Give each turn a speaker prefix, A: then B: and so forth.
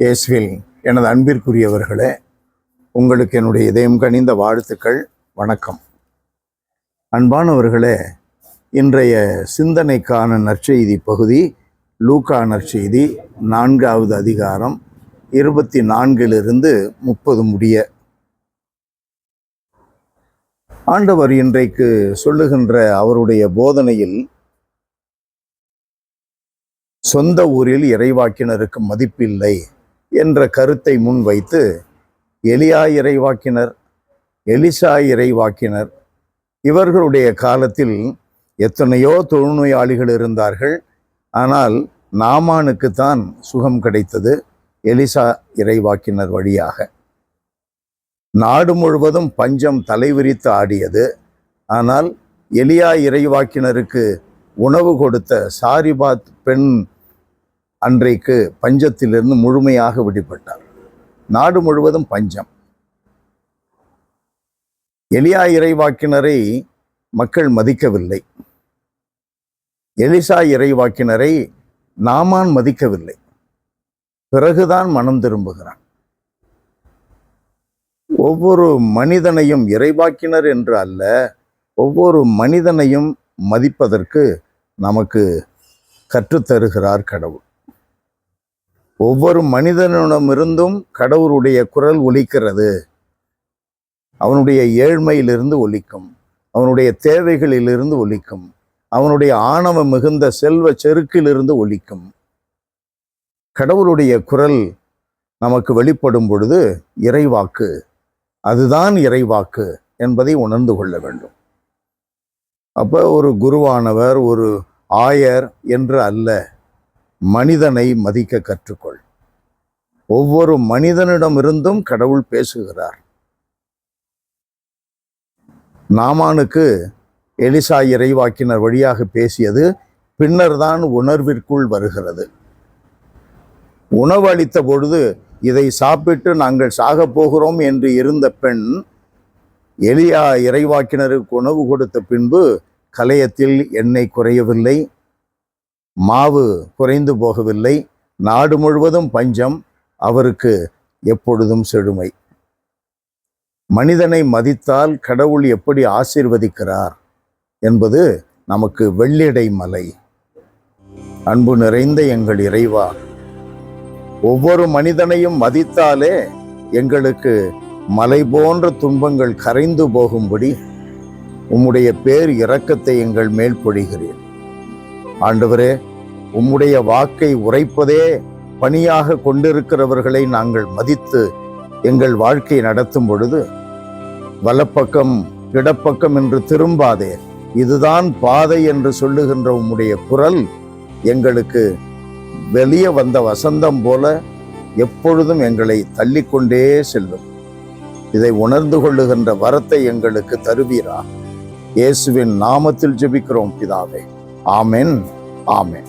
A: இயேசுவில் எனது அன்பிற்குரியவர்களே, உங்களுக்கு என்னுடைய இதயம் கனிந்த வாழ்த்துக்கள். வணக்கம். அன்பானவர்களே, இன்றைய சிந்தனைக்கான நற்செய்தி பகுதி லூக்கா நற்செய்தி 4வது அதிகாரம் 24 30 முடிய. ஆண்டவர் இன்றைக்கு சொல்லுகின்ற அவருடைய போதனையில் சொந்த ஊரில் இறைவாக்கினருக்கு மதிப்பில்லை என்ற கருத்தை முன்வைத்து எலியா இறைவாக்கினர், எலிசா இறைவாக்கினர், இவர்களுடைய காலத்தில் எத்தனையோ தொழுநோயாளிகள் இருந்தார்கள். ஆனால் நாமானுக்குத்தான் சுகம் கிடைத்தது எலிசா இறைவாக்கினர் வழியாக. நாடு முழுவதும் பஞ்சம் தலைவிரித்து ஆடியது. ஆனால் எலியா இறைவாக்கினருக்கு உணவு கொடுத்த சாரிபாத் பெண் அன்றைக்கு பஞ்சத்திலிருந்து முழுமையாக விடுபட்டார். நாடு முழுவதும் பஞ்சம். எலியா இறைவாக்கினரை மக்கள் மதிக்கவில்லை. எலிசா இறைவாக்கினரை நாமான் மதிக்கவில்லை. பிறகுதான் மனம் திரும்புகிறான். ஒவ்வொரு மனிதனையும், இறைவாக்கினர் என்று அல்ல, ஒவ்வொரு மனிதனையும் மதிப்பதற்கு நமக்கு கற்றுத்தருகிறார் கடவுள். ஒவ்வொரு மனிதனிடமிருந்தும் கடவுளுடைய குரல் ஒலிக்கிறது. அவனுடைய ஏழ்மையிலிருந்து ஒலிக்கும், அவனுடைய தேவைகளிலிருந்து ஒலிக்கும், அவனுடைய ஆணவ மிகுந்த செல்வ செருக்கிலிருந்து ஒலிக்கும். கடவுளுடைய குரல் நமக்கு வெளிப்படும் பொழுது இறைவாக்கு, அதுதான் இறைவாக்கு என்பதை உணர்ந்து கொள்ள வேண்டும். அப்போ ஒரு குருவானவர், ஒரு ஆயர் என்று அல்ல, மனிதனை மதிக்க கற்றுக்கொள். ஒவ்வொரு மனிதனிடமிருந்தும் கடவுள் பேசுகிறார். நாமானுக்கு எலிசா இறைவாக்கினர் வழியாக பேசியது பின்னர் தான் உணர்விற்குள் வருகிறது. உணவு அளித்த பொழுது இதை சாப்பிட்டு நாங்கள் சாக போகிறோம் என்று இருந்த பெண் எலியா இறைவாக்கினருக்கு உணவு கொடுத்த பின்பு கலயத்தில் எண்ணெய் குறையவில்லை, மாவு குறைந்து போகவில்லை, நாடு முழுவதும் பஞ்சம், அவருக்கு எப்பொழுதும் செழுமை. மனிதனை மதித்தால் கடவுள் எப்படி ஆசீர்வதிக்கிறார் என்பது நமக்கு வெள்ளிடை மலை. அன்பு நிறைந்த எங்கள் இறைவா, ஒவ்வொரு மனிதனையும் மதித்தாலே எங்களுக்கு மலை போன்ற துன்பங்கள் கரைந்து போகும்படி உம்முடைய பேர் இரக்கத்தை எங்கள் மேல் பொழிகிறீர். ஆண்டவரே, உம்முடைய வாக்கை உரைப்பதே பணியாக கொண்டிருக்கிறவர்களை நாங்கள் மதித்து எங்கள் வாழ்க்கை நடத்தும் பொழுது வலப்பக்கம் இடப்பக்கம் என்று திரும்பாதே, இதுதான் பாதை என்று சொல்லுகின்ற உம்முடைய குரல் எங்களுக்கு வெளியே வந்த வசந்தம் போல எப்பொழுதும் எங்களை தள்ளிக்கொண்டே செல்லும். இதை உணர்ந்து கொள்ளுகின்ற வரத்தை எங்களுக்கு தருவீரா? இயேசுவின் நாமத்தில் ஜெபிக்கிறோம் பிதாவே. ஆமென், ஆமென்.